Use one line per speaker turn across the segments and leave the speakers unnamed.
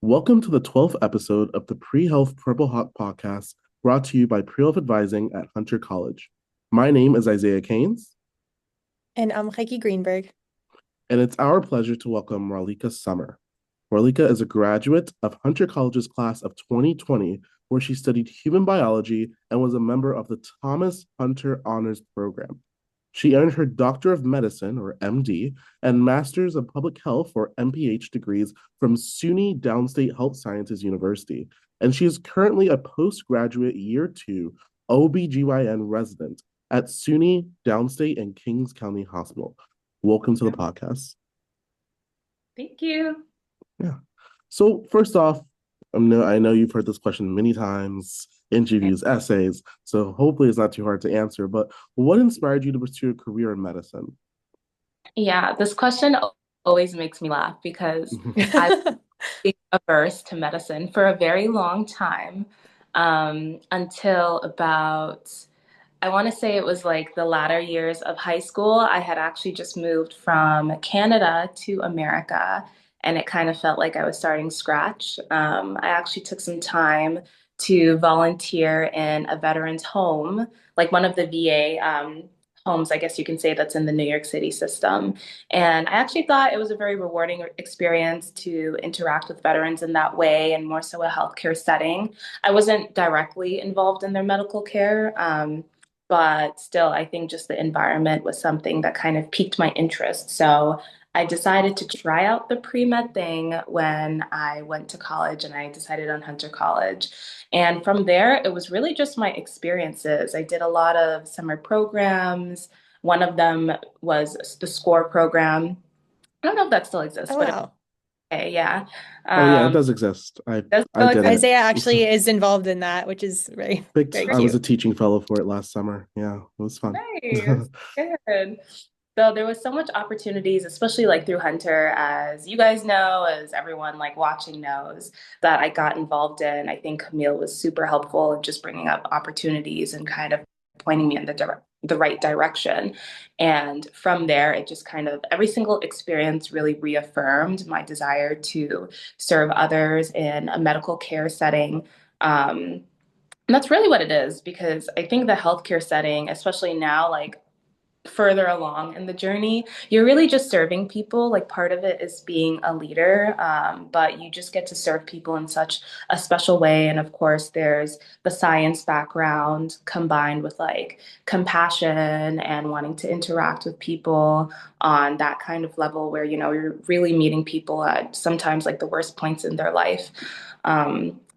Welcome to the 12th episode of the Pre-Health Purple Hawk podcast, brought to you by Pre-Health Advising at Hunter College. My name is Isaiah Keynes,
And I'm Heike Greenberg.
and it's our pleasure to welcome Rawlica Summer. Rawlica is a graduate of Hunter College's class of 2020, where she studied human biology and was a member of the Thomas Hunter Honors Program. She earned her Doctor of Medicine, or MD, and Masters of Public Health, or MPH, degrees from SUNY Downstate Health Sciences University, and she is currently a postgraduate Year 2 OB-GYN resident at SUNY Downstate and Kings County Hospital. Welcome to the podcast.
Thank you.
Yeah. So first off, I know you've heard this question many times, interviews, essays, so hopefully it's not too hard to answer, but what inspired you to pursue a career in medicine?
Yeah, this question always makes me laugh because I've been averse to medicine for a very long time, until about, I want to say it was like the latter years of high school. I had actually just moved from Canada to America, and it kind of felt like I was starting scratch. I actually took some time to volunteer in a veteran's home, like one of the VA homes, I guess you can say, that's in the New York City system. And I actually thought it was a very rewarding experience to interact with veterans in that way, and more so a healthcare setting. I wasn't directly involved in their medical care. But still, I think just the environment was something that kind of piqued my interest. So I decided to try out the pre-med thing when I went to college, and I decided on Hunter College. And from there, it was really just my experiences. I did a lot of summer programs. One of them was the SCORE program. I don't know if that still exists,
Oh,
but
wow.
okay, yeah.
Oh yeah, it
Um,
does exist. I
does it
I
still
did
exist?
it.
Isaiah actually is involved in that, which is very,
Picked
very
I was
cute.
a teaching fellow for it last summer. Yeah, it was fun.
Nice. Good. So there was so much opportunities, especially like through Hunter, as you guys know, as everyone like watching knows, that I got involved in. I think Camille was super helpful in just bringing up opportunities and kind of pointing me in the right direction. And from there, it just kind of every single experience really reaffirmed my desire to serve others in a medical care setting. And that's really what it is, because I think the healthcare setting, especially now, like further along in the journey, you're really just serving people. Like part of it is being a leader, but you just get to serve people in such a special way. And of course, there's the science background combined with like compassion and wanting to interact with people on that kind of level where, you're really meeting people at sometimes like the worst points in their life.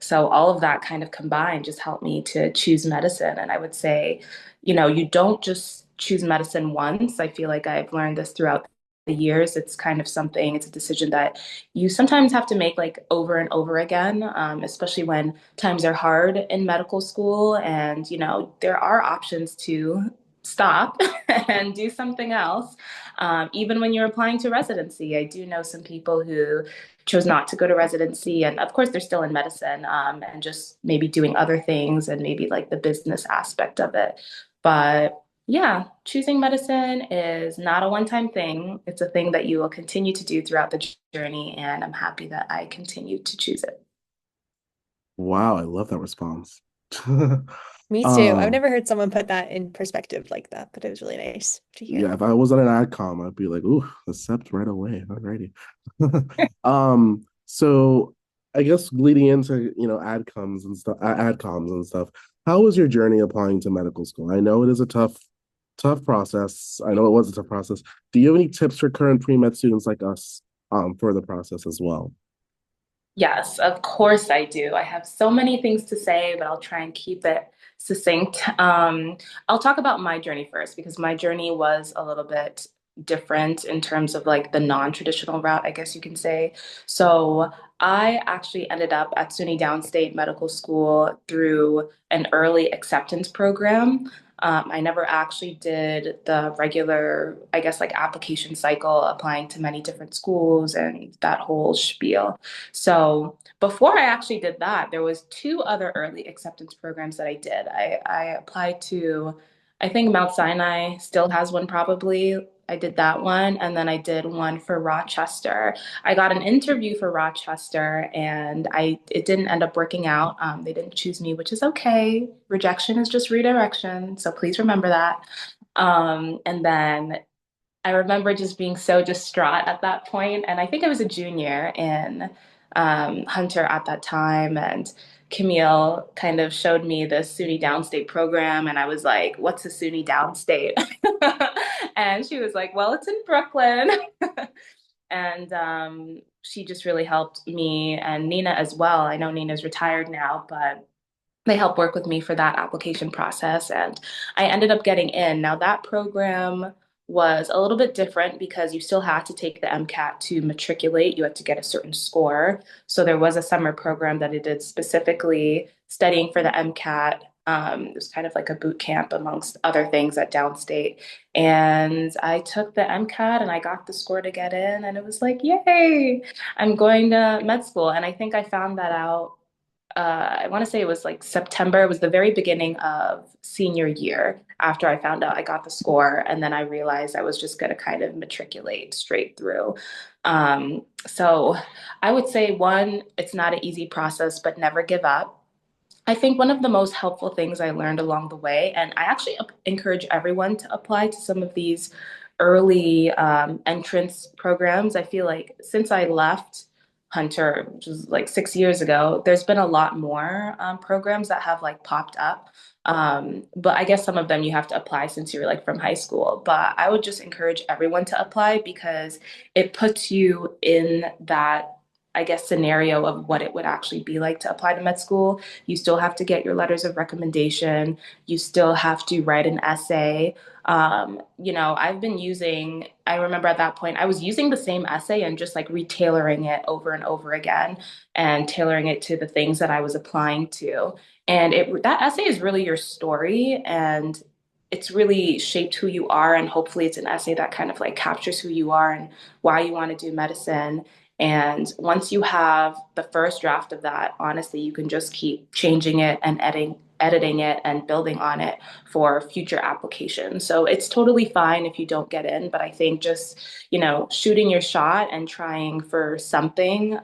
So all of that kind of combined just helped me to choose medicine. And I would say, you don't just choose medicine once. I feel like I've learned this throughout the years. It's kind of something, it's a decision that you sometimes have to make like over and over again, especially when times are hard in medical school. And, there are options to stop and do something else. Even when you're applying to residency, I do know some people who chose not to go to residency. And of course, they're still in medicine, and just maybe doing other things and maybe like the business aspect of it. But yeah, choosing medicine is not a one-time thing. It's a thing that you will continue to do throughout the journey, and I'm happy that I continue to choose it.
Wow, I love that response.
Me too. I've
Um,
never heard someone put that in perspective like that, but it was really nice to hear.
yeah, if I was on an adcom, I'd be like, ooh, accept right away. Alrighty. So I guess leading into, adcoms and stuff, adcoms and stuff, how was your journey applying to medical school? I know it is a tough process. I know it was a tough process. Do you have any tips for current pre-med students like us, for the process as well?
Yes, of course I do. I have so many things to say, but I'll try and keep it succinct. I'll talk about my journey first, because my journey was a little bit different in terms of like the non-traditional route, I guess you can say. So I actually ended up at SUNY Downstate Medical School through an early acceptance program. I never actually did the regular, I guess, like application cycle, applying to many different schools and that whole spiel. So before I actually did that, there was two other early acceptance programs that I did. I applied to, I think Mount Sinai still has one probably. I did that one, and then I did one for Rochester. I got an interview for Rochester, and I it didn't end up working out. They didn't choose me, which is okay. Rejection is just redirection, so please remember that. And then I remember just being so distraught at that point, and I think I was a junior in Hunter at that time, and Camille kind of showed me the SUNY Downstate program, and I was like, "What's a SUNY Downstate?" And she was like, "Well, it's in Brooklyn." And she just really helped me and Nina as well. I know Nina's retired now, but they helped work with me for that application process. And I ended up getting in. Now, that program was a little bit different because you still had to take the MCAT to matriculate. You had to get a certain score. So there was a summer program that I did specifically studying for the MCAT. It was kind of like a boot camp amongst other things at Downstate. And I took the MCAT and I got the score to get in. And it was like, yay, I'm going to med school. And I think I found that out I want to say it was like September. It was the very beginning of senior year after I found out I got the score. And then I realized I was just going to kind of matriculate straight through. So I would say one, it's not an easy process, but never give up. I think one of the most helpful things I learned along the way, and I actually encourage everyone to apply to some of these early entrance programs. I feel like since I left Hunter, which was like 6 years ago, there's been a lot more programs that have like popped up. But I guess some of them you have to apply since you're like from high school. But I would just encourage everyone to apply because it puts you in that, I guess, scenario of what it would actually be like to apply to med school. You still have to get your letters of recommendation. You still have to write an essay. I've been using, I remember at that point, I was using the same essay and just like retailoring it over and over again and tailoring it to the things that I was applying to. And that essay is really your story and it's really shaped who you are. And hopefully it's an essay that kind of like captures who you are and why you want to do medicine. And once you have the first draft of that, honestly, you can just keep changing it and editing it and building on it for future applications. So it's totally fine if you don't get in, but I think just, shooting your shot and trying for something.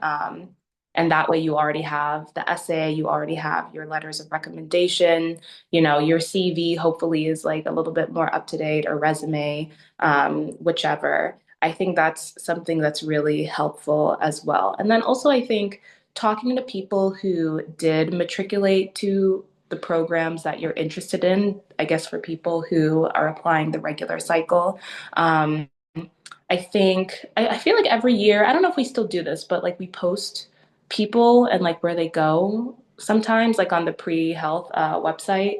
And that way you already have the essay, you already have your letters of recommendation, your CV hopefully is like a little bit more up to date or resume, whichever. I think that's something that's really helpful as well. And then also, I think talking to people who did matriculate to the programs that you're interested in, I guess for people who are applying the regular cycle. I feel like every year, I don't know if we still do this, but like we post people and like where they go sometimes, like on the pre-health website.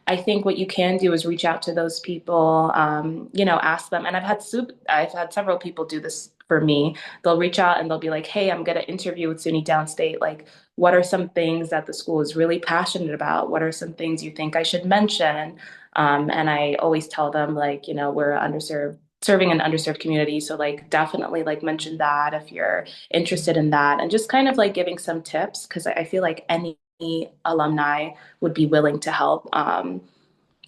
I think what you can do is reach out to those people, ask them. And I've had several people do this for me. They'll reach out and they'll be like, "Hey, I'm gonna interview with SUNY Downstate. Like, what are some things that the school is really passionate about? What are some things you think I should mention?" And I always tell them like, we're underserved serving an underserved community. So like definitely like mention that if you're interested in that and just kind of like giving some tips because I feel like any alumni would be willing to help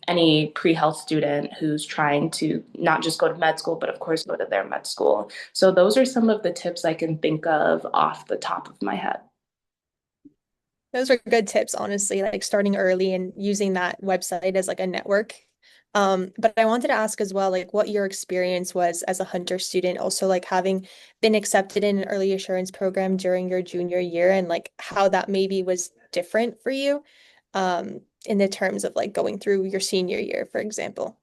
any pre-health student who's trying to not just go to med school, but of course go to their med school. So those are some of the tips I can think of off the top of my head.
Those are good tips, honestly, like starting early and using that website as like a network. But I wanted to ask as well, like what your experience was as a Hunter student, also like having been accepted in an early assurance program during your junior year and like how that maybe was different for you, in the terms of like going through your senior year, for example.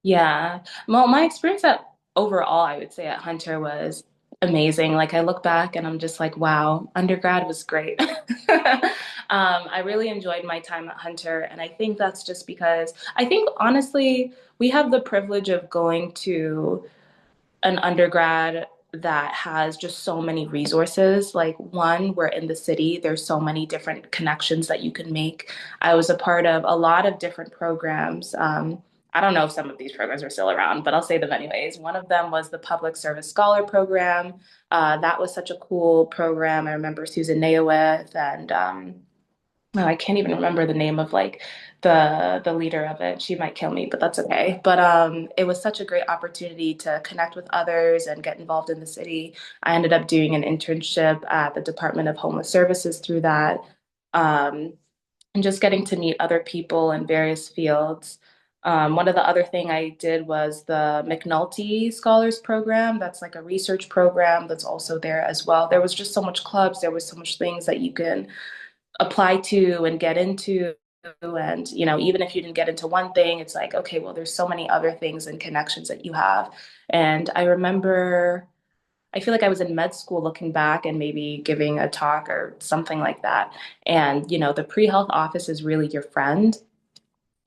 Yeah. Well, my experience at overall, I would say at Hunter was amazing. Like I look back and I'm just like, wow, undergrad was great. I really enjoyed my time at Hunter, and I think that's just because I think honestly, we have the privilege of going to an undergrad that has just so many resources. Like one, we're in the city, there's so many different connections that you can make. I was a part of a lot of different programs. I don't know if some of these programs are still around, but I'll say them anyways. One of them was the Public Service Scholar Program. That was such a cool program. I remember Susan Nayowith and oh, I can't even remember the name of like the leader of it. She might kill me, but that's okay. But it was such a great opportunity to connect with others and get involved in the city. I ended up doing an internship at the Department of Homeless Services through that. Um, and just getting to meet other people in various fields. One of the other thing I did was the McNulty Scholars Program. That's like a research program that's also there as well. There was just so much clubs. There was so much things that you can apply to and get into. And, you know, even if you didn't get into one thing, it's like, okay, well, there's so many other things and connections that you have. And I remember, I feel like I was in med school looking back and maybe giving a talk or something like that. And, you know, the pre-health office is really your friend.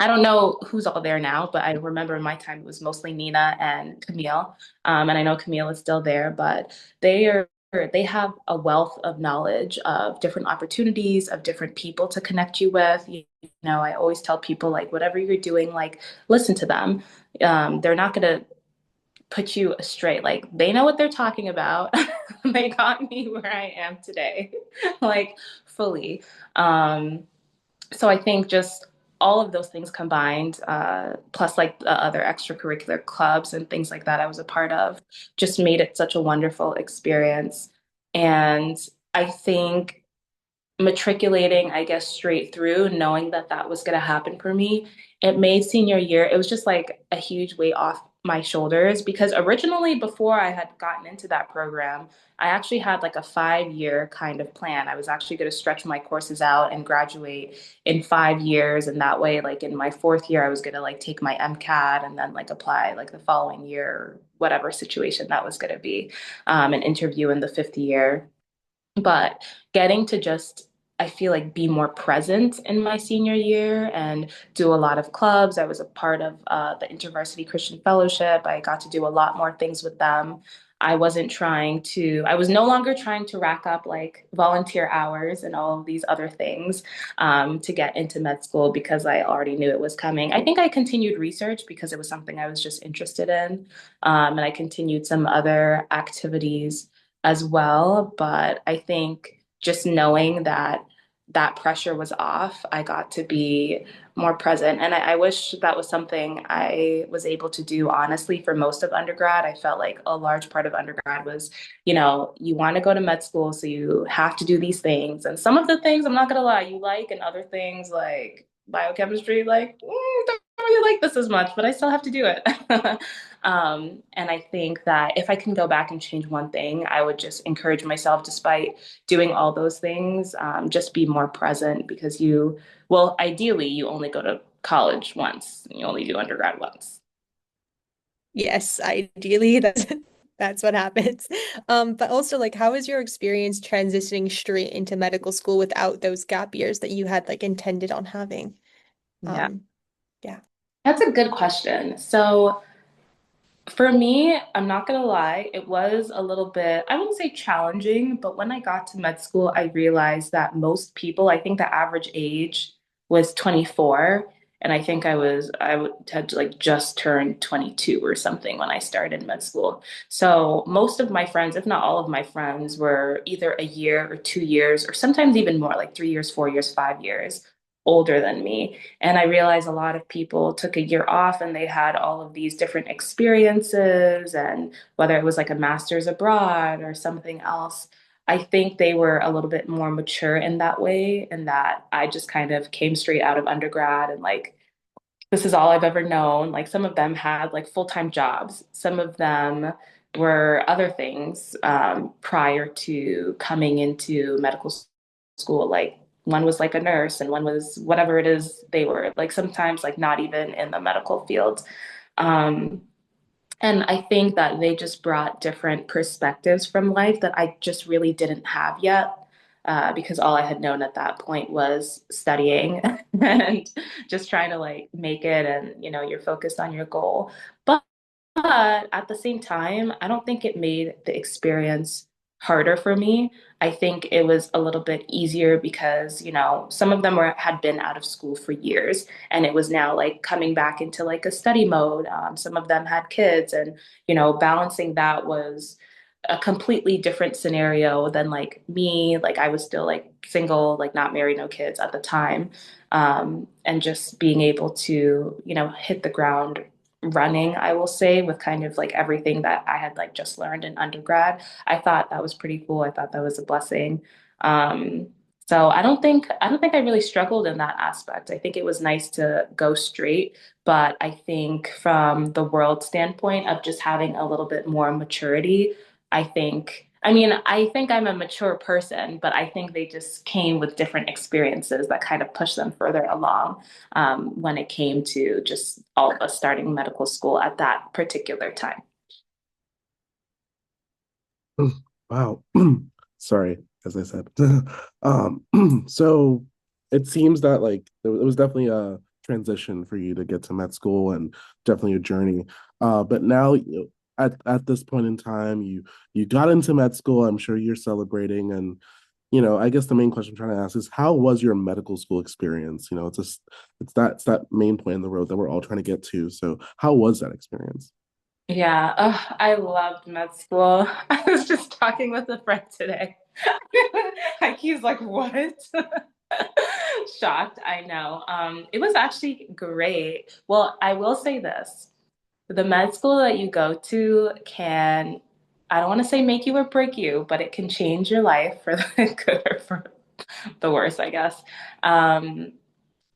I don't know who's all there now, but I remember in my time it was mostly Nina and Camille. And I know Camille is still there, but they are they have a wealth of knowledge of different opportunities, of different people to connect you with. You know, I always tell people like whatever you're doing, like listen to them. They're not gonna put you astray. Like they know what they're talking about. They got me where I am today, like fully. Um, so I think just all of those things combined, plus like the other extracurricular clubs and things like that I was a part of, just made it such a wonderful experience. And I think matriculating, I guess, straight through, knowing that that was going to happen for me, it made senior year, it was just like a huge weight off my shoulders because originally, before I had gotten into that program, I actually had like a 5 year kind of plan. I was actually going to stretch my courses out and graduate in 5 years. And that way, like in my fourth year, I was going to like take my MCAT and then like apply like the following year, whatever situation that was going to be, and interview in the fifth year. But getting to just, I feel like, be more present in my senior year and do a lot of clubs. I was a part of the InterVarsity Christian Fellowship. I got to do a lot more things with them. I was no longer trying to rack up like volunteer hours and all of these other things to get into med school because I already knew it was coming. I think I continued research because it was something I was just interested in. And I continued some other activities as well. But I think just knowing that that pressure was off, I got to be more present. And I wish that was something I was able to do honestly for most of undergrad. I felt like a large part of undergrad was, you know, you want to go to med school, so you have to do these things. And some of the things, I'm not going to lie, you like, and other things like biochemistry, like, don't really like this as much, but I still have to do it. And I think that if I can go back and change one thing, I would just encourage myself, despite doing all those things, just be more present because well, ideally, you only go to college once, and you only do undergrad once.
Yes, ideally that's what happens. But also like how was your experience transitioning straight into medical school without those gap years that you had like intended on having?
Yeah,
Um, yeah.
that's a good question. So, for me, I'm not gonna lie, it was a little bit, I wouldn't say challenging, but when I got to med school, I realized that most people, I think the average age was 24. And I think had like just turned 22 or something when I started med school. So most of my friends, if not all of my friends, were either a year or 2 years, or sometimes even more, like 3 years, 4 years, 5 years older than me. And I realized a lot of people took a year off and they had all of these different experiences, and whether it was like a master's abroad or something else, I think they were a little bit more mature in that way, and that I just kind of came straight out of undergrad and like, this is all I've ever known. Like some of them had like full-time jobs, some of them were other things prior to coming into medical school. Like one was like a nurse and one was whatever it is they were, like sometimes like not even in the medical field. Um, and I think that they just brought different perspectives from life that I just really didn't have yet. Because all I had known at that point was studying and just trying to like make it, and you know, you're focused on your goal. But at the same time, I don't think it made the experience harder for me. I think it was a little bit easier because, you know, some of them had been out of school for years, and it was now like coming back into like a study mode. Some of them had kids, and, you know, balancing that was a completely different scenario than like me. Like I was still like single, like not married, no kids at the time. And just being able to, hit the ground running, I will say, with kind of like everything that I had like just learned in undergrad. I thought that was pretty cool. I thought that was a blessing. Um, so I don't think I really struggled in that aspect. I think it was nice to go straight, but I think from the world standpoint of just having a little bit more maturity, I think I'm a mature person, but I think they just came with different experiences that kind of pushed them further along when it came to just all of us starting medical school at that particular time.
Wow. Sorry, as I said. Um, so it seems that like it was definitely a transition for you to get to med school and definitely a journey. But now at this point in time, you got into med school. I'm sure you're celebrating, and I guess the main question I'm trying to ask is how was your medical school experience? It's that main point in the road that we're all trying to get to. So how was that experience?
Yeah, I loved med school. I was just talking with a friend today. Like he's like, what? Shocked, I know. It was actually great. Well, I will say this. The med school that you go to can, I don't want to say make you or break you, but it can change your life for the good or for the worse, I guess. Um,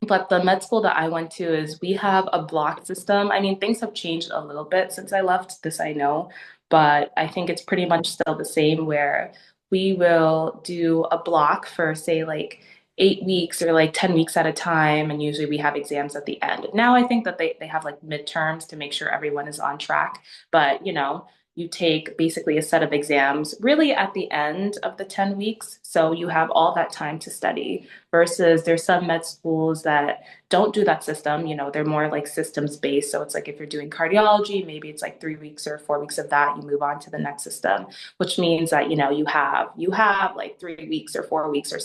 but the med school that I went to is we have a block system. I mean, things have changed a little bit since I left, this I know, but I think it's pretty much still the same where we will do a block for, say, like 8 weeks or like 10 weeks at a time. And usually we have exams at the end. Now I think that they have like midterms to make sure everyone is on track. But, you take basically a set of exams really at the end of the 10 weeks. So you have all that time to study versus there's some med schools that don't do that system. They're more like systems based. So it's like if you're doing cardiology, maybe it's like 3 weeks or 4 weeks of that, you move on to the next system, which means that, you have like 3 weeks or 4 weeks, or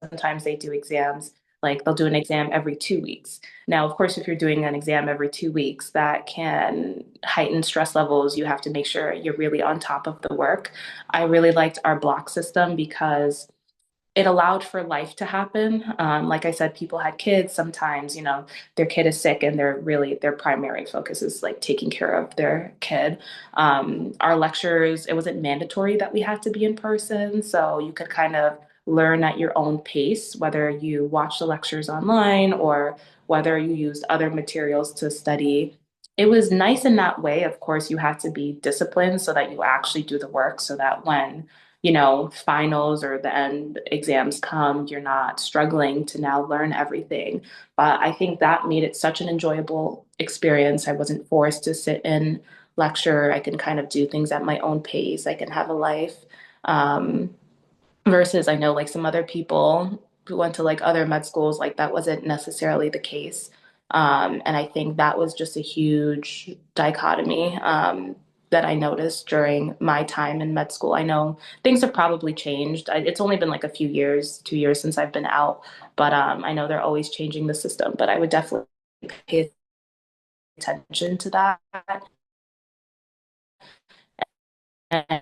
sometimes they do exams. Like they'll do an exam every 2 weeks. Now, of course, if you're doing an exam every 2 weeks, that can heighten stress levels. You have to make sure you're really on top of the work. I really liked our block system because it allowed for life to happen. Like I said, people had kids. Sometimes, their kid is sick and their primary focus is like taking care of their kid. Our lectures, it wasn't mandatory that we had to be in person. So you could kind of learn at your own pace, whether you watch the lectures online or whether you used other materials to study. It was nice in that way. Of course, you had to be disciplined so that you actually do the work so that when finals or the end exams come, you're not struggling to now learn everything. But I think that made it such an enjoyable experience. I wasn't forced to sit in lecture. I can kind of do things at my own pace. I can have a life. Um, Versus I know like some other people who went to like other med schools, like that wasn't necessarily the case. And I think that was just a huge dichotomy that I noticed during my time in med school. I know things have probably changed. It's only been like a few years, 2 years since I've been out, but I know they're always changing the system. But I would definitely pay attention to that.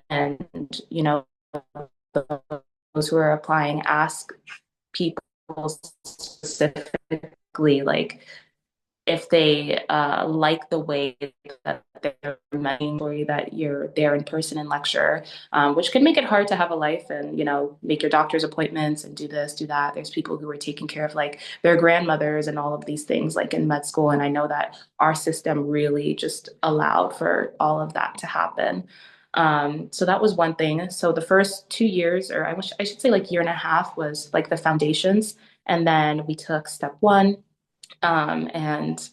And, those who are applying ask people specifically like if they like the way that they're mentoring, that you're there in person in lecture, which can make it hard to have a life and make your doctor's appointments and do this, do that. There's people who are taking care of like their grandmothers and all of these things like in med school, and I know that our system really just allowed for all of that to happen. So that was one thing. So the first 2 years, or I should say like year and a half, was like the foundations, and then we took step one. And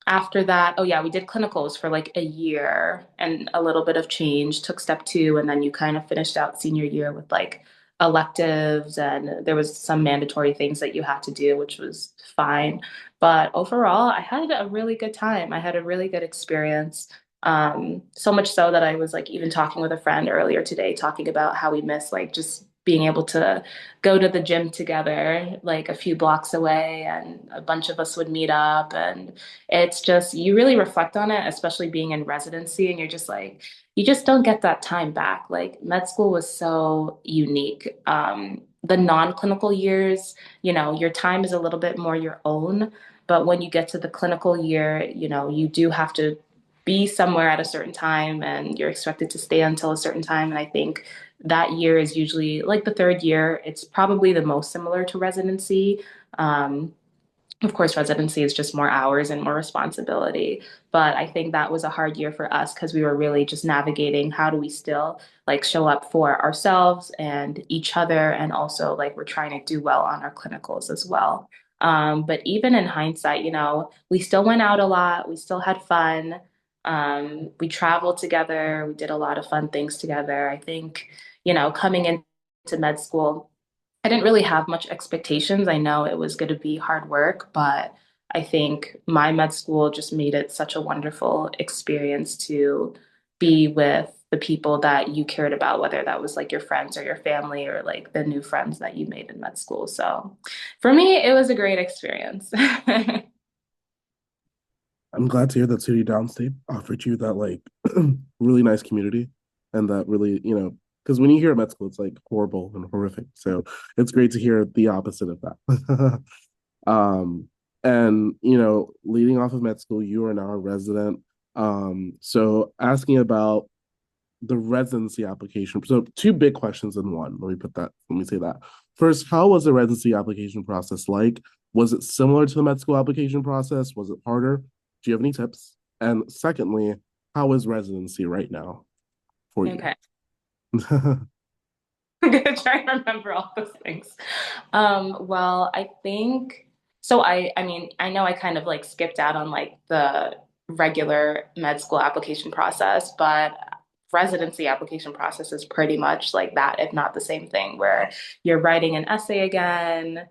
after that, oh yeah, we did clinicals for like a year and a little bit of change, took step two, and then you kind of finished out senior year with like electives, and there was some mandatory things that you had to do, which was fine. But overall, I had a really good time. I had a really good experience. So much so that I was like even talking with a friend earlier today, talking about how we miss like just being able to go to the gym together, like a few blocks away, and a bunch of us would meet up. And it's just, you really reflect on it, especially being in residency, and you're just like, you just don't get that time back. Like med school was so unique. The non-clinical years, your time is a little bit more your own, but when you get to the clinical year, you do have to be somewhere at a certain time and you're expected to stay until a certain time. And I think that year is usually like the third year. It's probably the most similar to residency. Um, of course, residency is just more hours and more responsibility. But I think that was a hard year for us because we were really just navigating how do we still like show up for ourselves and each other. And also like we're trying to do well on our clinicals as well. But even in hindsight, we still went out a lot. We still had fun. We traveled together. We did a lot of fun things together. I think, coming into med school, I didn't really have much expectations. I know it was going to be hard work, but I think my med school just made it such a wonderful experience to be with the people that you cared about, whether that was like your friends or your family or like the new friends that you made in med school. So for me, it was a great experience.
I'm glad to hear that City Downstate offered you that like really nice community and that really, because when you hear med school, it's like horrible and horrific. So it's great to hear the opposite of that. And leading off of med school, you are now a resident. So asking about the residency application. So two big questions in one. Let me say that. First, how was the residency application process like? Was it similar to the med school application process? Was it harder? Do you have any tips? And secondly, how is residency right now for you?
Okay. I'm gonna try and remember all those things. Well, I think so. I mean, I know I kind of like skipped out on like the regular med school application process, but residency application process is pretty much like that, if not the same thing, where you're writing an essay again.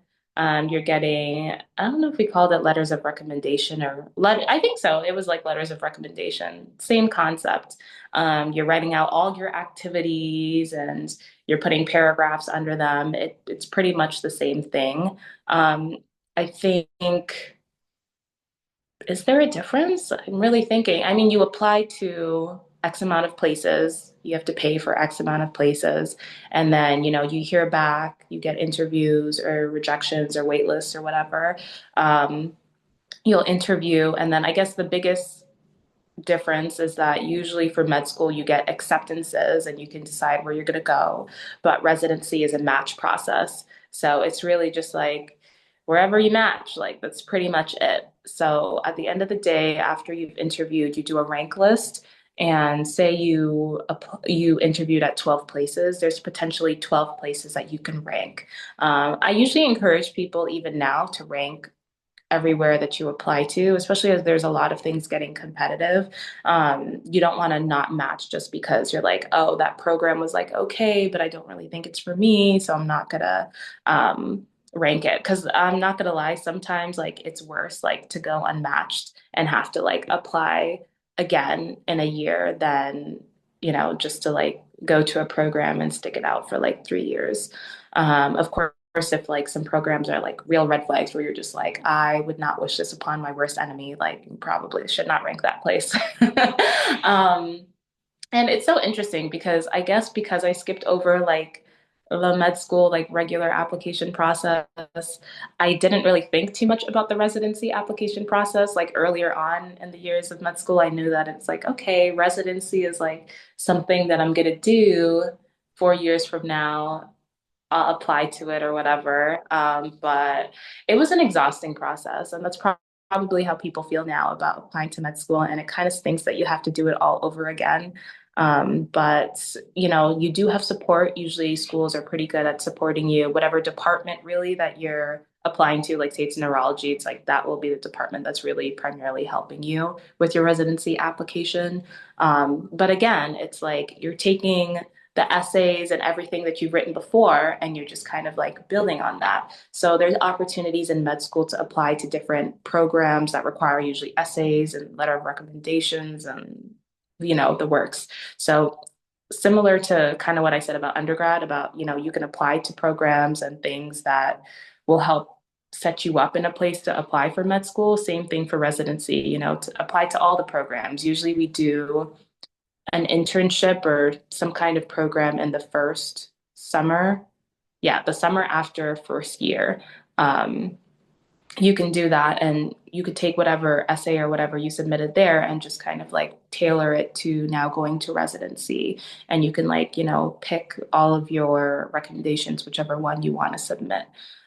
You're getting, I don't know if we called it letters of recommendation I think so. It was like letters of recommendation, same concept. You're writing out all your activities and you're putting paragraphs under them. It's pretty much the same thing. I think, is there a difference? I'm really thinking. I mean, you apply to X amount of places, you have to pay for X amount of places, and then, you hear back, you get interviews or rejections or wait lists or whatever. Um, you'll interview, and then I guess the biggest difference is that usually for med school you get acceptances and you can decide where you're going to go, but residency is a match process, so it's really just like wherever you match, like that's pretty much it. So at the end of the day, after you've interviewed, you do a rank list, and say you interviewed at 12 places, there's potentially 12 places that you can rank. I usually encourage people even now to rank everywhere that you apply to, especially as there's a lot of things getting competitive. You don't want to not match just because you're like, oh, that program was like, okay, but I don't really think it's for me, so I'm not gonna rank it. Because I'm not gonna lie, sometimes like it's worse like to go unmatched and have to like apply again in a year than, just to like go to a program and stick it out for like 3 years. Of course, if like some programs are like real red flags where you're just like, I would not wish this upon my worst enemy, like you probably should not rank that place. um, and it's so interesting because I guess because I skipped over like the med school, like regular application process, I didn't really think too much about the residency application process. Like earlier on in the years of med school, I knew that it's like, okay, residency is like something that I'm gonna do 4 years from now. I'll apply to it or whatever. But it was an exhausting process, and that's probably how people feel now about applying to med school. And it kind of stinks that you have to do it all over again. But you do have support. Usually, schools are pretty good at supporting you, whatever department really that you're applying to. Like, say it's neurology, it's like that will be the department that's really primarily helping you with your residency application. But again, it's like you're taking the essays and everything that you've written before, and you're just kind of like building on that. So there's opportunities in med school to apply to different programs that require usually essays and letter of recommendations and the works. So similar to kind of what I said about undergrad, about, you can apply to programs and things that will help set you up in a place to apply for med school. Same thing for residency, to apply to all the programs. Usually we do an internship or some kind of program in the first summer. Yeah, the summer after first year. Um, you can do that and you could take whatever essay or whatever you submitted there and just kind of like tailor it to now going to residency. And you can like, pick all of your recommendations, whichever one you want to submit.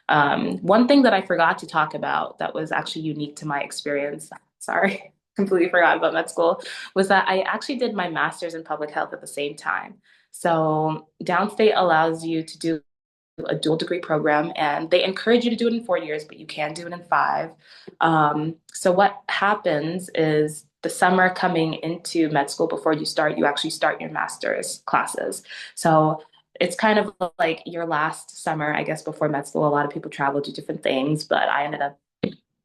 One thing that I forgot to talk about that was actually unique to my experience, sorry, completely forgot about med school, was that I actually did my master's in public health at the same time. So downstate allows you to do a dual degree program, and they encourage you to do it in 4 years, but you can do it in 5. So what happens is the summer coming into med school before you start, you actually start your master's classes. So it's kind of like your last summer, I guess, before med school. A lot of people travel, do different things, but I ended up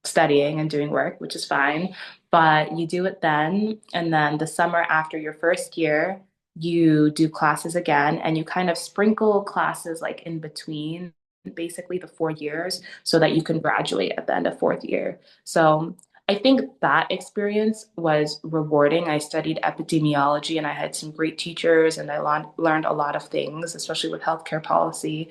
studying and doing work, which is fine. But you do it then, and then the summer after your first year, you do classes again, and you kind of sprinkle classes like in between basically the 4 years so that you can graduate at the end of fourth year. So I think that experience was rewarding. I studied epidemiology and I had some great teachers, and I learned a lot of things, especially with healthcare policy.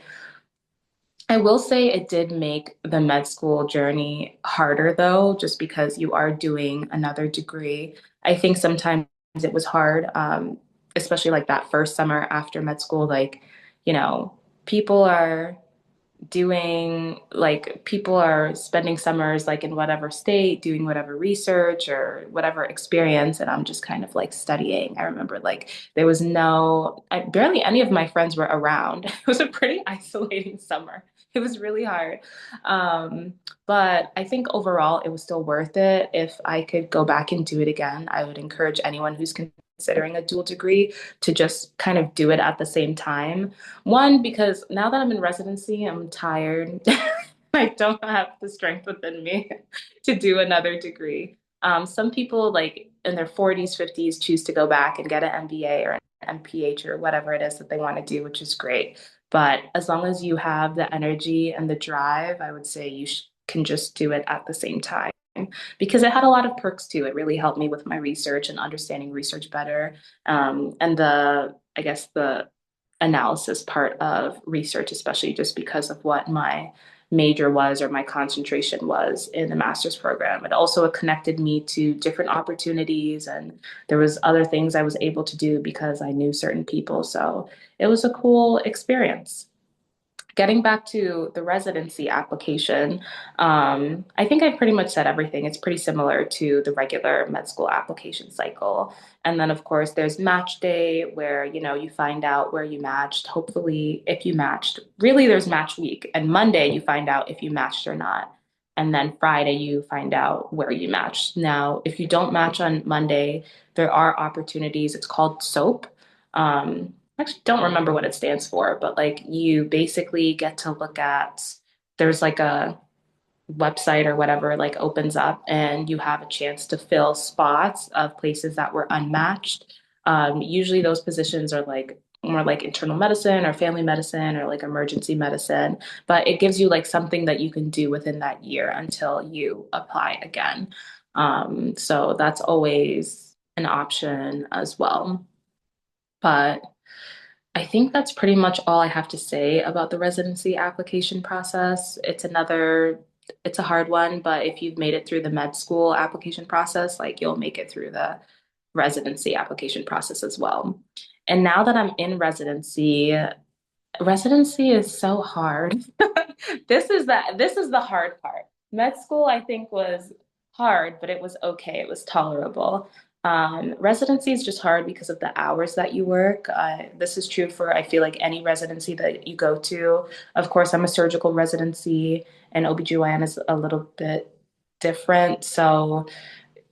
I will say it did make the med school journey harder though, just because you are doing another degree. I think sometimes it was hard, especially like that first summer after med school. Like, you know, people are people are spending summers like in whatever state, doing whatever research or whatever experience, and I'm just kind of like studying. I remember like there was barely any of my friends were around. It was a pretty isolating summer. It was really hard. Um, but I think overall it was still worth it. If I could go back and do it again, I would encourage anyone who's considering a dual degree to just kind of do it at the same time. One, because now that I'm in residency, I'm tired. I don't have the strength within me to do another degree. Some people like in their 40s, 50s choose to go back and get an MBA or an MPH or whatever it is that they want to do, which is great. But as long as you have the energy and the drive, I would say you can just do it at the same time because it had a lot of perks too. It really helped me with my research and understanding research better. And I guess the analysis part of research, especially just because of what my major was or my concentration was in the master's program. It also connected me to different opportunities, and there was other things I was able to do because I knew certain people. So it was a cool experience. Getting back to the residency application, I think I pretty much said everything. It's pretty similar to the regular med school application cycle. And then, of course, there's match day where, you find out where you matched, hopefully, if you matched. Really, there's match week. And Monday, you find out if you matched or not. And then Friday, you find out where you matched. Now, if you don't match on Monday, there are opportunities. It's called SOAP. I actually don't remember what it stands for, but like you basically get to look at, there's like a website or whatever like opens up and you have a chance to fill spots of places that were unmatched. Usually those positions are like more like internal medicine or family medicine or like emergency medicine, but it gives you like something that you can do within that year until you apply again. So that's always an option as well. But I think that's pretty much all I have to say about the residency application process. It's a hard one, but if you've made it through the med school application process, like you'll make it through the residency application process as well. And now that I'm in residency is so hard. This is the hard part. Med school, I think, was hard, but it was okay. It was tolerable. Residency is just hard because of the hours that you work. This is true for, I feel like, any residency that you go to. Of course, I'm a surgical residency, and OB-GYN is a little bit different. So,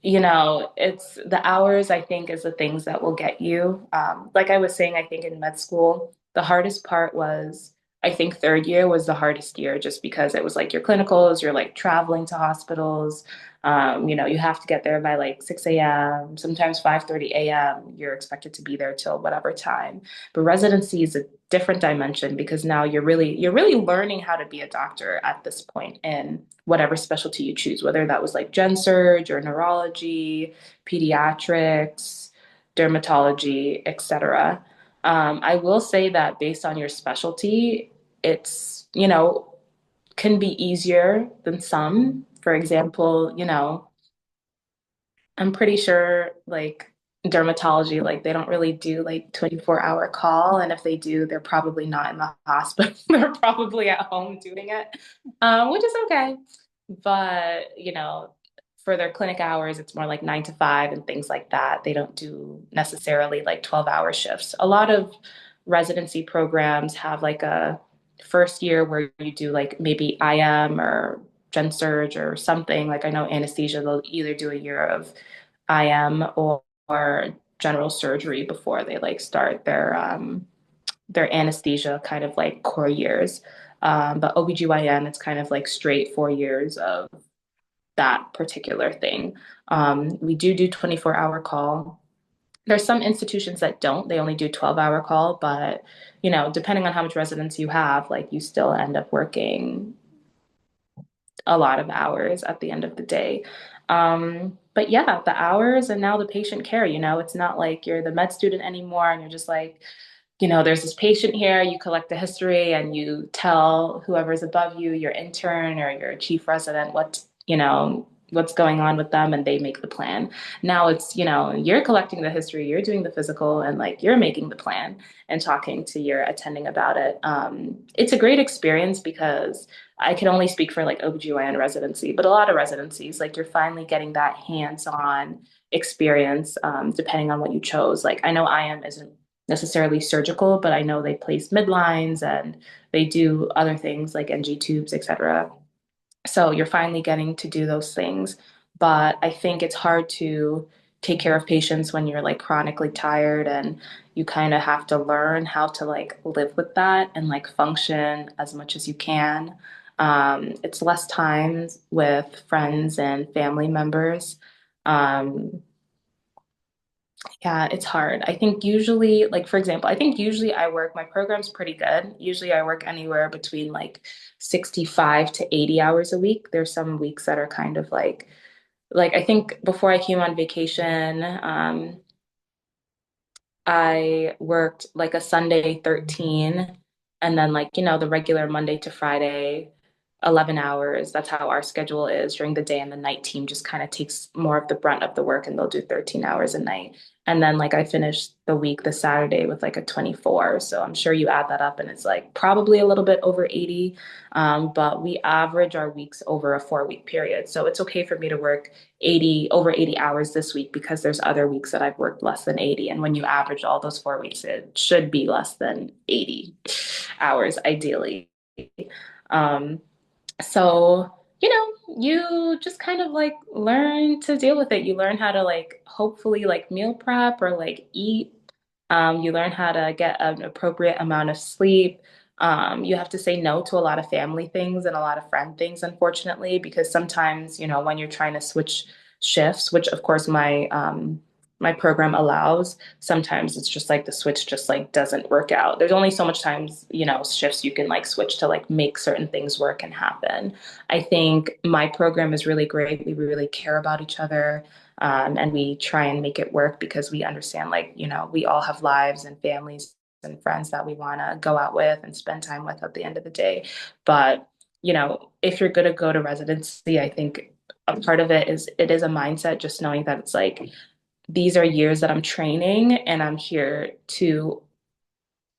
it's the hours, I think, is the things that will get you. Like I was saying, I think in med school, the hardest part was I think third year was the hardest year just because it was like your clinicals, you're like traveling to hospitals. You have to get there by like 6 a.m., sometimes 5:30 a.m. You're expected to be there till whatever time. But residency is a different dimension because now you're really learning how to be a doctor at this point in whatever specialty you choose, whether that was like gen surg or neurology, pediatrics, dermatology, etc. I will say that based on your specialty, it's, can be easier than some. For example, I'm pretty sure like dermatology, like they don't really do like 24-hour call. And if they do, they're probably not in the hospital. They're probably at home doing it, which is okay. But, for their clinic hours, it's more like 9 to 5 and things like that. They don't do necessarily like 12-hour shifts. A lot of residency programs have like a first year where you do like maybe IM or gen surge or something. Like I know anesthesia, they'll either do a year of IM or general surgery before they like start their anesthesia kind of like core years. But OB-GYN, it's kind of like straight 4 years of that particular thing. We do 24-hour call. There's some institutions that don't, they only do 12-hour call, but depending on how much residence you have, like you still end up working a lot of hours at the end of the day. But yeah, the hours and now the patient care, it's not like you're the med student anymore and you're just like, there's this patient here, you collect the history and you tell whoever's above you, your intern or your chief resident, what's going on with them and they make the plan. Now it's, you're collecting the history, you're doing the physical and like you're making the plan and talking to your attending about it. It's a great experience because I can only speak for like OB-GYN residency, but a lot of residencies, like you're finally getting that hands-on experience, depending on what you chose. Like I know IM isn't necessarily surgical, but I know they place midlines and they do other things like NG tubes, etc. So you're finally getting to do those things. But I think it's hard to take care of patients when you're like chronically tired and you kind of have to learn how to like live with that and like function as much as you can. It's less time with friends and family members. Um, yeah, it's hard. I think usually, like for example, I think usually my program's pretty good. Usually I work anywhere between like 65 to 80 hours a week. There's some weeks that are kind of like I think before I came on vacation, I worked like a Sunday 13 and then like, the regular Monday to Friday 11 hours. That's how our schedule is during the day, and the night team just kind of takes more of the brunt of the work and they'll do 13 hours a night. And then like I finished the week the Saturday with like a 24. So I'm sure you add that up and it's like probably a little bit over 80. But we average our weeks over a 4 week period. So it's okay for me to work over 80 hours this week because there's other weeks that I've worked less than 80. And when you average all those 4 weeks, it should be less than 80 hours ideally. Um, so, you just kind of like learn to deal with it. You learn how to like hopefully like meal prep or like eat. You learn how to get an appropriate amount of sleep. You have to say no to a lot of family things and a lot of friend things, unfortunately, because sometimes, when you're trying to switch shifts, which of course my program allows, sometimes it's just like the switch just like doesn't work out. There's only so much times, shifts you can like switch to like make certain things work and happen. I think my program is really great. We really care about each other. And we try and make it work because we understand, like, we all have lives and families and friends that we want to go out with and spend time with at the end of the day. But, if you're going to go to residency, I think a part of it is a mindset, just knowing that it's like, these are years that I'm training and I'm here to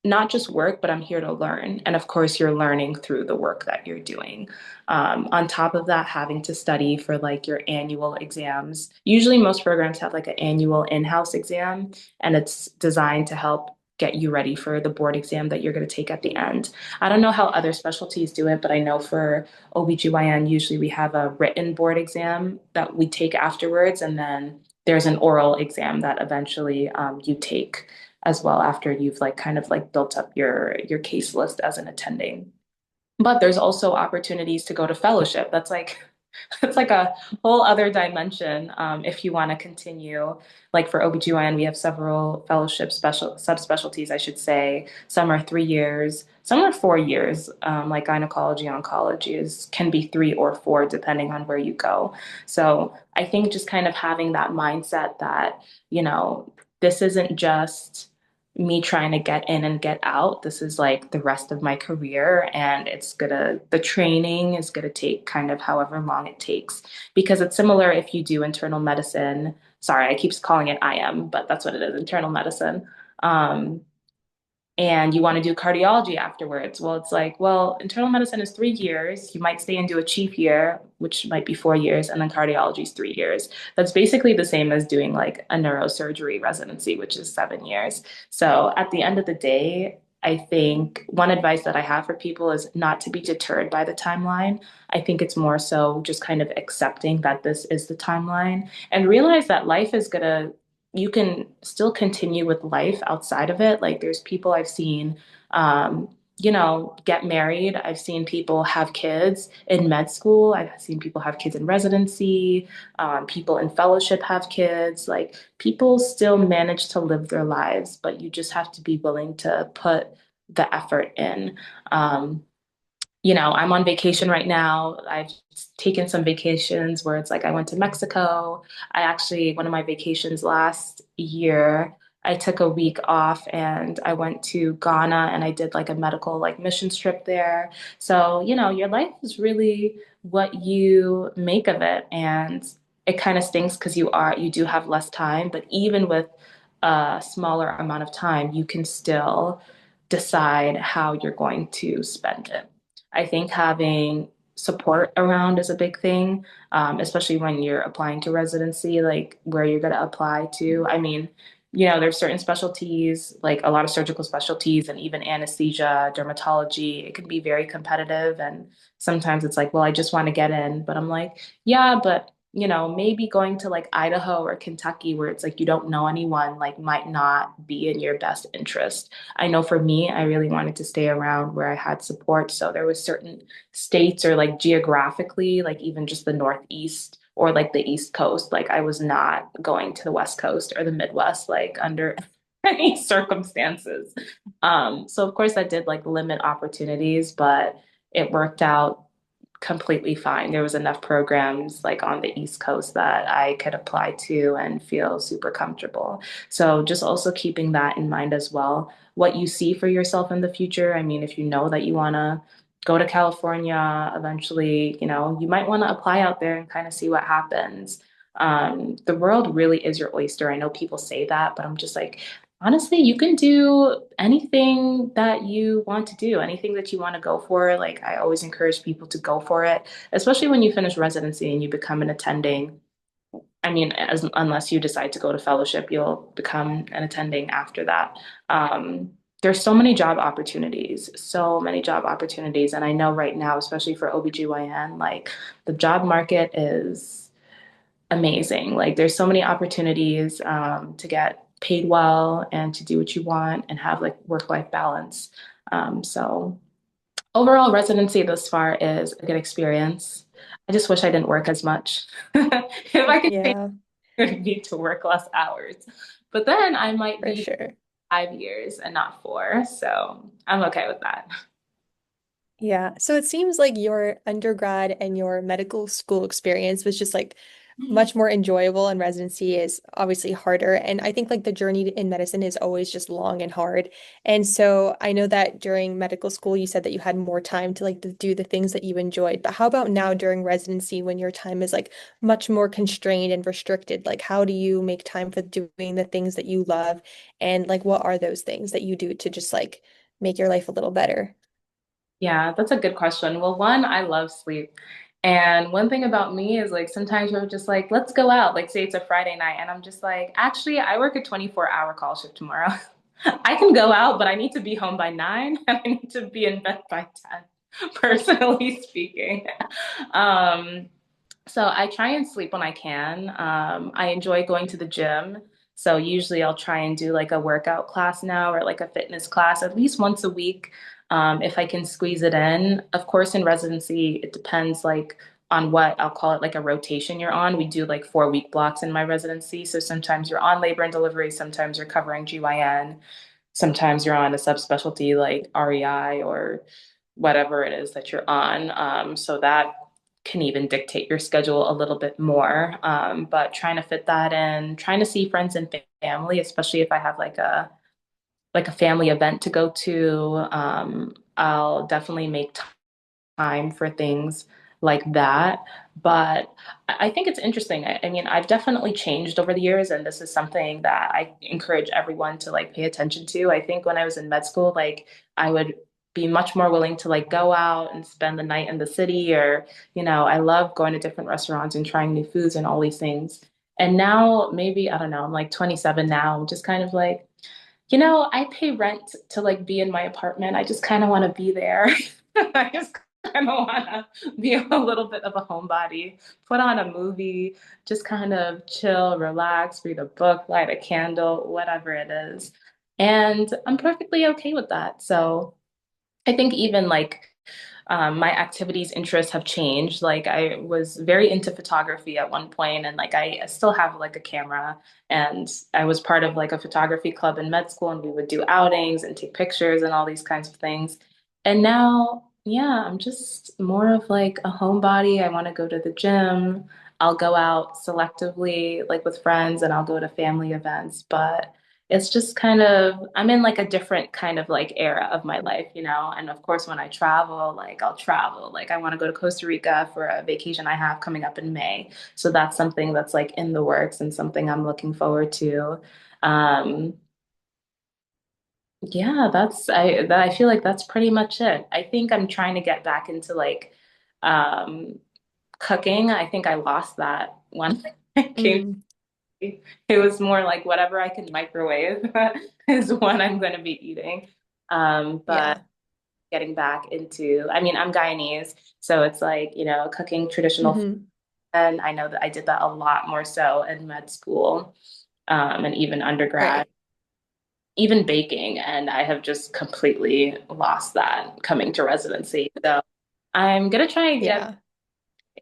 not just work, but I'm here to learn. And of course, you're learning through the work that you're doing. On top of that, having to study for like your annual exams. Usually, most programs have like an annual in-house exam, and it's designed to help get you ready for the board exam that you're going to take at the end. I don't know how other specialties do it, but I know for OB-GYN, usually we have a written board exam that we take afterwards, and then there's an oral exam that eventually you take as well after you've like kind of like built up your case list as an attending. But there's also opportunities to go to fellowship. That's like it's like a whole other dimension if you want to continue. Like for OB-GYN, we have several fellowship special subspecialties, I should say. Some are 3 years, some are 4 years. Like gynecology, oncology is can be 3 or 4 depending on where you go. So I think just kind of having that mindset that, you know, this isn't just me trying to get in and get out. This is like the rest of my career, and the training is gonna take kind of however long it takes. Because it's similar if you do internal medicine. Sorry, I keep calling it IM, but that's what it is, internal medicine. Um, and you want to do cardiology afterwards. Well, it's like, well, internal medicine is 3 years. You might stay and do a chief year, which might be 4 years, and then cardiology is 3 years. That's basically the same as doing like a neurosurgery residency, which is 7 years. So at the end of the day, I think one advice that I have for people is not to be deterred by the timeline. I think it's more so just kind of accepting that this is the timeline and realize that life is gonna you can still continue with life outside of it. Like there's people I've seen, get married. I've seen people have kids in med school. I've seen people have kids in residency. People in fellowship have kids. Like people still manage to live their lives, but you just have to be willing to put the effort in. Um, I'm on vacation right now. I've taken some vacations where it's like I went to Mexico. One of my vacations last year, I took a week off and I went to Ghana and I did like a medical like mission trip there. So, your life is really what you make of it. And it kind of stinks because you do have less time, but even with a smaller amount of time, you can still decide how you're going to spend it. I think having support around is a big thing, especially when you're applying to residency, like where you're going to apply to. I mean, there's certain specialties, like a lot of surgical specialties and even anesthesia, dermatology. It can be very competitive. And sometimes it's like, well, I just want to get in. But I'm like, yeah, but maybe going to like Idaho or Kentucky where it's like you don't know anyone, like might not be in your best interest. I know for me, I really wanted to stay around where I had support. So there was certain states or like geographically, like even just the Northeast or like the East Coast, like I was not going to the West Coast or the Midwest, like under any circumstances. So of course that did like limit opportunities, but it worked out completely fine. There was enough programs like on the East Coast that I could apply to and feel super comfortable. So just also keeping that in mind as well. What you see for yourself in the future. I mean, if you know that you want to go to California eventually, you might want to apply out there and kind of see what happens. The world really is your oyster. I know people say that, but I'm just like, honestly, you can do anything that you want to do, anything that you want to go for. Like, I always encourage people to go for it, especially when you finish residency and you become an attending. I mean, unless you decide to go to fellowship, you'll become an attending after that. There's so many job opportunities. And I know right now, especially for OB-GYN, like the job market is amazing. Like there's so many opportunities to get paid well and to do what you want and have like work-life balance. So overall residency thus far is a good experience. I just wish I didn't work as much. If I could change,
Yeah,
it would be to work less hours. But then I might
for
be
sure.
5 years and not 4. So I'm okay with that.
Yeah. So it seems like your undergrad and your medical school experience was just like much more enjoyable, and residency is obviously harder. And I think like the journey in medicine is always just long and hard. And so I know that during medical school, you said that you had more time to like to do the things that you enjoyed. But how about now during residency when your time is like much more constrained and restricted? Like how do you make time for doing the things that you love? And like what are those things that you do to just like make your life a little better?
Yeah, that's a good question. Well, one, I love sleep. And one thing about me is like sometimes we're just like, let's go out. Like, say it's a Friday night, and I'm just like, actually, I work a 24-hour call shift tomorrow. I can go out, but I need to be home by 9 and I need to be in bed by 10, personally speaking. Um, so I try and sleep when I can. I enjoy going to the gym. So usually I'll try and do like a workout class now or like a fitness class at least once a week, if I can squeeze it in. Of course, in residency, it depends like on what I'll call it like a rotation you're on. We do like 4 week blocks in my residency. So sometimes you're on labor and delivery, sometimes you're covering GYN, sometimes you're on a subspecialty like REI or whatever it is that you're on. So that can even dictate your schedule a little bit more. But trying to fit that in, trying to see friends and family, especially if I have like a family event to go to, I'll definitely make time for things like that. But I think it's interesting. I mean, I've definitely changed over the years, and this is something that I encourage everyone to like pay attention to. I think when I was in med school, like I would be much more willing to like go out and spend the night in the city, or, I love going to different restaurants and trying new foods and all these things. And now maybe, I don't know, I'm like 27 now. I'm just kind of like, I pay rent to like be in my apartment. I just kind of want to be there. I just kind of want to be a little bit of a homebody, put on a movie, just kind of chill, relax, read a book, light a candle, whatever it is. And I'm perfectly okay with that. So I think even like my activities interests have changed. Like I was very into photography at one point, and like I still have like a camera, and I was part of like a photography club in med school, and we would do outings and take pictures and all these kinds of things. And now, yeah, I'm just more of like a homebody. I want to go to the gym. I'll go out selectively, like with friends, and I'll go to family events, but it's just kind of, I'm in like a different kind of like era of my life, And of course, when I travel, like I'll travel. Like I want to go to Costa Rica for a vacation I have coming up in May. So that's something that's like in the works and something I'm looking forward to. Um, yeah, I feel like that's pretty much it. I think I'm trying to get back into like um cooking. I think I lost that when I came.
Mm,
It was more like whatever I can microwave is what I'm going to be eating. But
yeah.
getting back into, I mean, I'm Guyanese, so it's like, cooking traditional food.
Hmm.
And I know that I did that a lot more so in med school, and even undergrad,
Right.
even baking. And I have just completely lost that coming to residency. So I'm going to try and get
Yeah.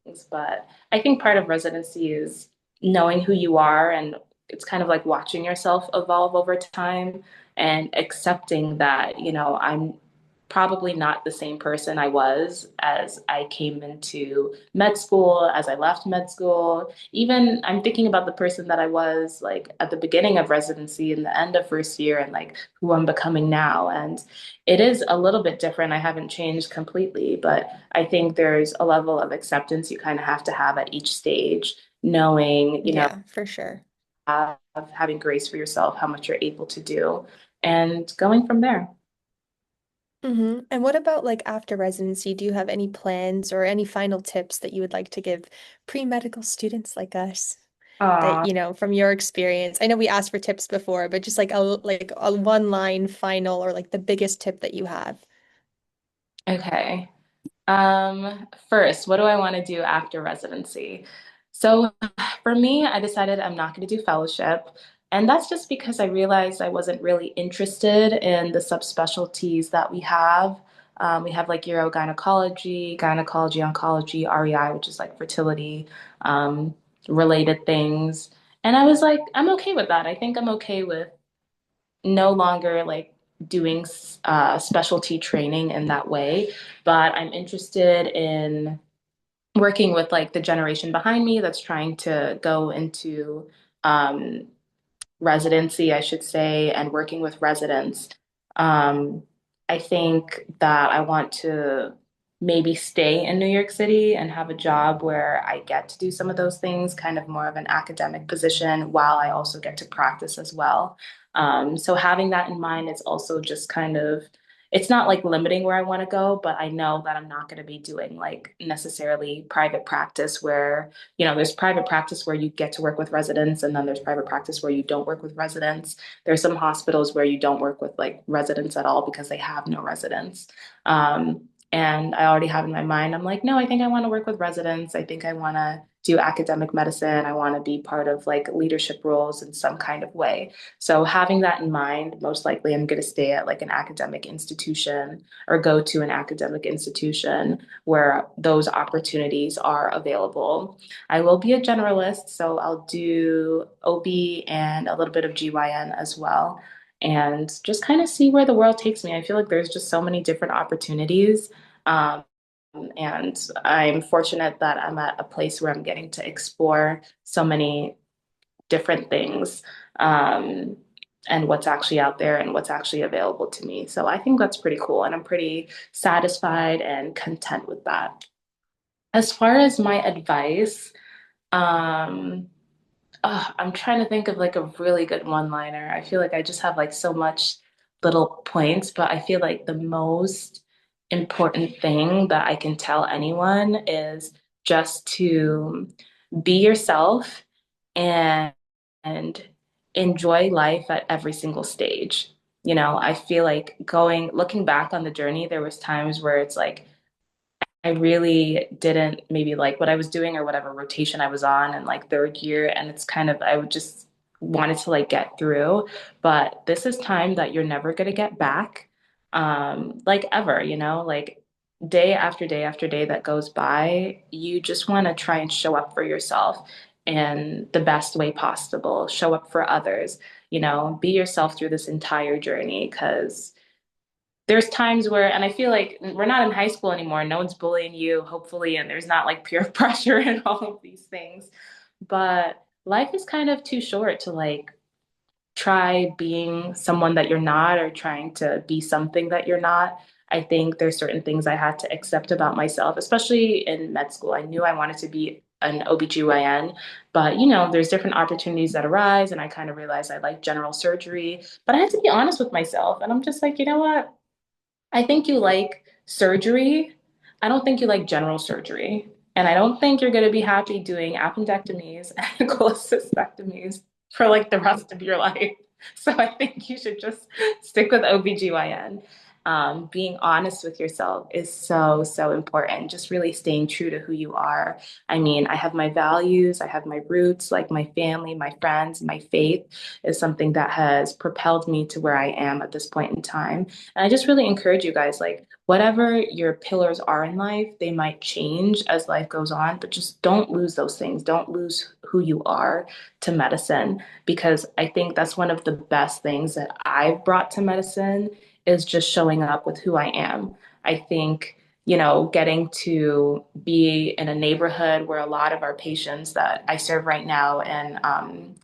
things. But I think part of residency is knowing who you are, and it's kind of like watching yourself evolve over time and accepting that, I'm probably not the same person I was as I came into med school, as I left med school. Even I'm thinking about the person that I was like at the beginning of residency and the end of first year, and like who I'm becoming now. And it is a little bit different. I haven't changed completely, but I think there's a level of acceptance you kind of have to have at each stage, knowing,
Yeah, for sure.
having grace for yourself, how much you're able to do, and going from there.
And what about like after residency? Do you have any plans or any final tips that you would like to give pre-medical students like us that,
Aw,
from your experience? I know we asked for tips before, but just like a one line final or like the biggest tip that you have.
okay. First, what do I want to do after residency? So for me, I decided I'm not going to do fellowship. And that's just because I realized I wasn't really interested in the subspecialties that we have. We have like urogynecology, gynecology, oncology, REI, which is like fertility, um, related things. And I was like, I'm okay with that. I think I'm okay with no longer like doing specialty training in that way, but I'm interested in working with like the generation behind me that's trying to go into um, residency, I should say, and working with residents. Um, I think that I want to maybe stay in New York City and have a job where I get to do some of those things, kind of more of an academic position, while I also get to practice as well. So having that in mind is also just kind of, it's not like limiting where I want to go, but I know that I'm not going to be doing like necessarily private practice where, there's private practice where you get to work with residents, and then there's private practice where you don't work with residents. There's some hospitals where you don't work with like residents at all because they have no residents. And I already have in my mind, I'm like, no, I think I want to work with residents. I think I want to do academic medicine. I want to be part of like leadership roles in some kind of way. So having that in mind, most likely I'm going to stay at like an academic institution or go to an academic institution where those opportunities are available. I will be a generalist, so I'll do OB and a little bit of GYN as well, and just kind of see where the world takes me. I feel like there's just so many different opportunities. Um, and I'm fortunate that I'm at a place where I'm getting to explore so many different things, um, and what's actually out there and what's actually available to me. So I think that's pretty cool. And I'm pretty satisfied and content with that. As far as my advice, um, I'm trying to think of like a really good one-liner. I feel like I just have like so much little points, but I feel like the most important thing that I can tell anyone is just to be yourself and and enjoy life at every single stage. I feel like looking back on the journey, there was times where it's like I really didn't maybe like what I was doing or whatever rotation I was on in like third year. And it's kind of, I would just wanted to like get through. But this is time that you're never going to get back, like ever, like day after day after day that goes by, you just want to try and show up for yourself in the best way possible, show up for others, be yourself through this entire journey because there's times where, and I feel like we're not in high school anymore. No one's bullying you, hopefully, and there's not like peer pressure and all of these things. But life is kind of too short to like try being someone that you're not or trying to be something that you're not. I think there's certain things I had to accept about myself, especially in med school. I knew I wanted to be an OB-GYN, but there's different opportunities that arise, and I kind of realized I like general surgery. But I had to be honest with myself, and I'm just like, you know what? I think you like surgery. I don't think you like general surgery. And I don't think you're going to be happy doing appendectomies and cholecystectomies for like the rest of your life. So I think you should just stick with OB-GYN. Being honest with yourself is so, so important. Just really staying true to who you are. I mean, I have my values, I have my roots, like my family, my friends, my faith is something that has propelled me to where I am at this point in time. And I just really encourage you guys, like, whatever your pillars are in life, they might change as life goes on, but just don't lose those things. Don't lose who you are to medicine, because I think that's one of the best things that I've brought to medicine is just showing up with who I am. I think, getting to be in a neighborhood where a lot of our patients that I serve right now and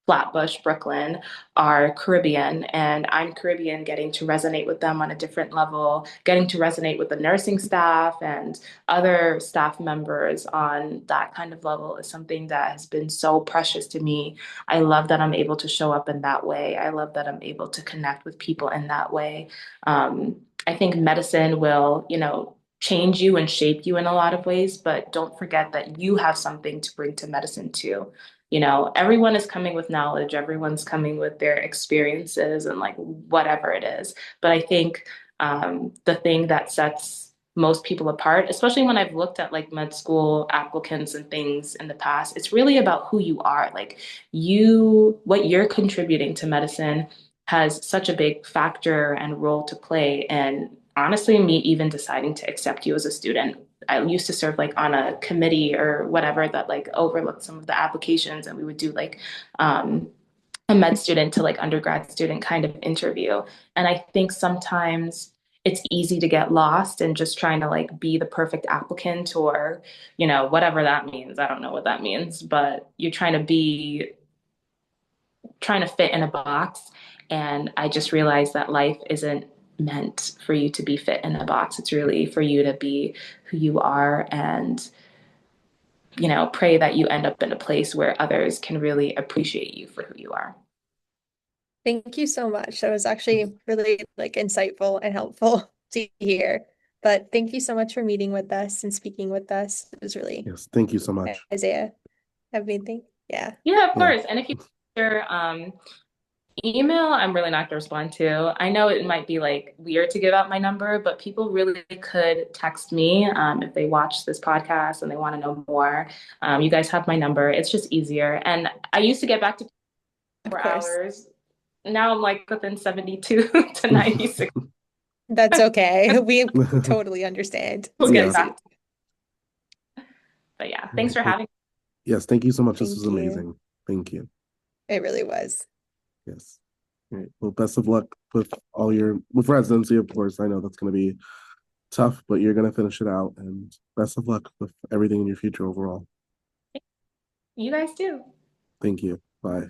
Flatbush, Brooklyn, are Caribbean, and I'm Caribbean, getting to resonate with them on a different level, getting to resonate with the nursing staff and other staff members on that kind of level is something that has been so precious to me. I love that I'm able to show up in that way. I love that I'm able to connect with people in that way. I think medicine will, change you and shape you in a lot of ways, but don't forget that you have something to bring to medicine too. Everyone is coming with knowledge, everyone's coming with their experiences and like whatever it is. But I think the thing that sets most people apart, especially when I've looked at like med school applicants and things in the past, it's really about who you are. Like what you're contributing to medicine has such a big factor and role to play. And honestly, me even deciding to accept you as a student, I used to serve like on a committee or whatever that like overlooked some of the applications, and we would do like a med student to like undergrad student kind of interview. And I think sometimes it's easy to get lost in just trying to like be the perfect applicant or, whatever that means. I don't know what that means, but you're trying to fit in a box. And I just realized that life isn't meant for you to be fit in a box. It's really for you to be who you are and, pray that you end up in a place where others can really appreciate you for who you are.
Thank you so much. That was actually really like insightful and helpful to hear. But thank you so much for meeting with us and speaking with us. It was really
Yes, thank you so much.
Isaiah. Have anything? Yeah.
Yeah, of
Yeah.
course. And if you Email, I'm really not gonna respond to. I know it might be like weird to give out my number, but people really could text me if they watch this podcast and they want to know more. You guys have my number. It's just easier. And I used to get back to
Of
4
course.
hours. Now I'm like within 72 to 96.
That's okay. We totally understand.
We'll
Yeah.
get back. But yeah, thanks for
Well,
having
yes, thank you so much. This
Thank
was
you.
amazing. Thank you.
It really was.
Yes. All right. Well, best of luck with all your with residency, of course. I know that's going to be tough, but you're going to finish it out, and best of luck with everything in your future overall.
you guys too.
Thank you. Bye.